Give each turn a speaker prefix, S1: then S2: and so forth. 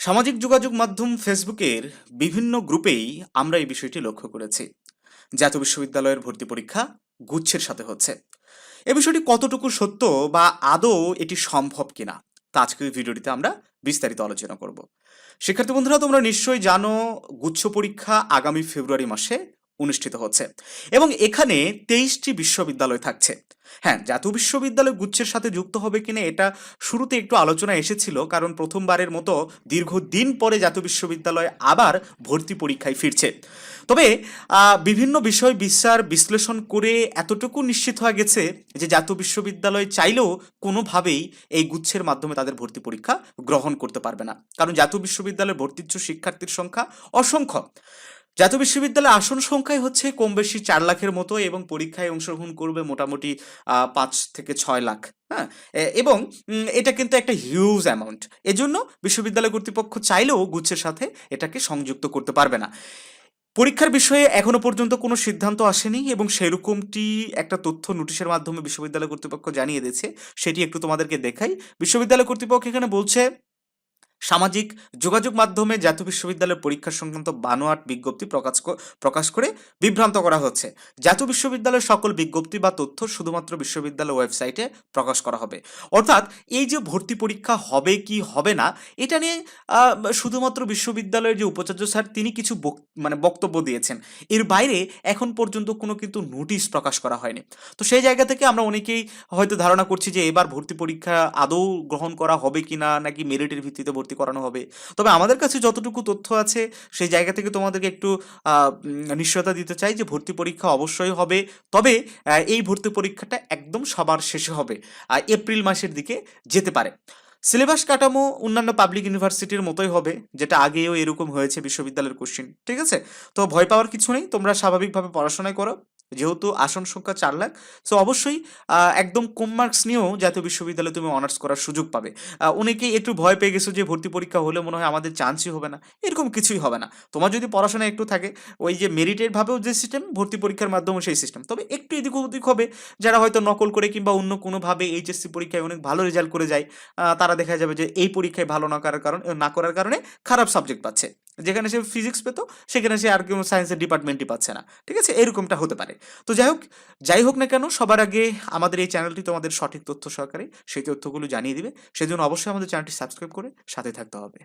S1: সামাজিক যোগাযোগ মাধ্যম ফেসবুকের বিভিন্ন গ্রুপেই আমরা এই বিষয়টি লক্ষ্য করেছি। জাতীয় বিশ্ববিদ্যালয়ের ভর্তি পরীক্ষা গুচ্ছের সাথে হচ্ছে। এ বিষয়টি কতটুকু সত্য বা আদৌ এটি সম্ভব কিনা তা আজকের এই ভিডিওটিতে আমরা বিস্তারিত আলোচনা করব। শিক্ষার্থী বন্ধুরা, তোমরা নিশ্চয়ই জানো গুচ্ছ পরীক্ষা আগামী ফেব্রুয়ারি মাসে অনুষ্ঠিত হচ্ছে এবং এখানে 23টি বিশ্ববিদ্যালয় থাকছে। হ্যাঁ, জাতীয় বিশ্ববিদ্যালয় গুচ্ছের সাথে যুক্ত হবে কিনা এটা শুরুতে একটু আলোচনা এসেছিল, কারণ প্রথমবারের মতো দীর্ঘদিন পরে জাতীয় বিশ্ববিদ্যালয় আবার ভর্তি পরীক্ষায় ফিরছে। তবে বিভিন্ন বিষয় বিচার বিশ্লেষণ করে এতটুকু নিশ্চিত হয়ে গেছে যে জাতীয় বিশ্ববিদ্যালয় চাইলেও কোনোভাবেই এই গুচ্ছের মাধ্যমে তাদের ভর্তি পরীক্ষা গ্রহণ করতে পারবে না, কারণ জাতীয় বিশ্ববিদ্যালয়ে ভর্তিচ্ছু শিক্ষার্থীর সংখ্যা অসংখ্য। জাতীয় বিশ্ববিদ্যালয়ে আসন সংখ্যাই হচ্ছে কম বেশি 4 লাখের মতো এবং পরীক্ষায় অংশগ্রহণ করবে মোটামুটি 5 থেকে 6 লাখ। হ্যাঁ, এবং এটা কিন্তু একটা হিউজ অ্যামাউন্ট। এজন্য বিশ্ববিদ্যালয় কর্তৃপক্ষ চাইলেও গুচ্ছের সাথে এটাকে সংযুক্ত করতে পারবে না। পরীক্ষার বিষয়ে এখনো পর্যন্ত কোনো সিদ্ধান্ত আসেনি এবং সেরকমটি একটা তথ্য নোটিশের মাধ্যমে বিশ্ববিদ্যালয় কর্তৃপক্ষ জানিয়ে দিয়েছে। সেটি একটু তোমাদেরকে দেখাই। বিশ্ববিদ্যালয় কর্তৃপক্ষ এখানে বলছে, সামাজিক যোগাযোগ মাধ্যমে জাতীয় বিশ্ববিদ্যালয়ের পরীক্ষা সংক্রান্ত বানোয়াট বিজ্ঞপ্তি প্রকাশ করে বিভ্রান্ত করা হচ্ছে। জাতীয় বিশ্ববিদ্যালয়ের সকল বিজ্ঞপ্তি বা তথ্য শুধুমাত্র বিশ্ববিদ্যালয় ওয়েবসাইটে প্রকাশ করা হবে। অর্থাৎ এই যে ভর্তি পরীক্ষা হবে কি হবে না এটা নিয়ে শুধুমাত্র বিশ্ববিদ্যালয়ের যে উপাচার্য স্যার তিনি কিছু বক্তব্য দিয়েছেন। এর বাইরে এখন পর্যন্ত কোনো কিন্তু নোটিশ প্রকাশ করা হয়নি। তো সেই জায়গা থেকে আমরা অনেকেই হয়তো ধারণা করছি যে এবার ভর্তি পরীক্ষা আদৌ গ্রহণ করা হবে কিনা, নাকি মেরিটের ভিত্তিতে ভর্তি করানো হবে। তবে আমাদের কাছে যতটুকু তথ্য আছে সেই জায়গা থেকে তোমাদেরকে একটু নিশ্চয়তা দিতে চাই যে ভর্তি পরীক্ষা অবশ্যই হবে। তবে এই ভর্তি পরীক্ষাটা একদম সবার শেষে হবে, এপ্রিল মাসের দিকে যেতে পারে। সিলেবাস কাঠামো অন্যান্য পাবলিক ইউনিভার্সিটির মতোই হবে, যেটা আগেও এরকম হয়েছে বিশ্ববিদ্যালয়ের কোশ্চেন। ঠিক আছে, তো ভয় পাওয়ার কিছু নেই, তোমরা স্বাভাবিকভাবে পড়াশোনায় করো। যেহেতু আসন সংখ্যা 4 লাখ, সো অবশ্যই একদম কম মার্কস নিয়েও জাতীয় বিশ্ববিদ্যালয়ে তুমি অনার্স করার সুযোগ পাবে। অনেকেই একটু ভয় পেয়ে গেছো যে ভর্তি পরীক্ষা হলে মনে হয় আমাদের চান্সই হবে না। এরকম কিছুই হবে না। তোমার যদি পড়াশোনা একটু থাকে, ওই যে মেরিটের ভাবেও যে সিস্টেম, ভর্তি পরীক্ষার মাধ্যমেও সেই সিস্টেম, তবে একটু এদিক ওদিক হবে। যারা হয়তো নকল করে কিংবা অন্য কোনোভাবে এইচএসসি পরীক্ষায় অনেক ভালো রেজাল্ট করে যায়, তারা দেখা যাবে যে এই পরীক্ষায় ভালো না করার কারণে খারাপ সাবজেক্ট পাচ্ছে। যেখানে সে ফিজিক্স পেতো সেখানে সে আর কোনো সায়েন্সের ডিপার্টমেন্টই পাচ্ছে না। ঠিক আছে, এরকমটা হতে পারে। তো যাই হোক না কেন, সবার আগে আমাদের এই চ্যানেলটি তোমাদের সঠিক তথ্য সহকারে সেই তথ্যগুলো জানিয়ে দিবে। সেজন্য অবশ্যই আমাদের চ্যানেলটি সাবস্ক্রাইব করে সাথে থাকতে হবে।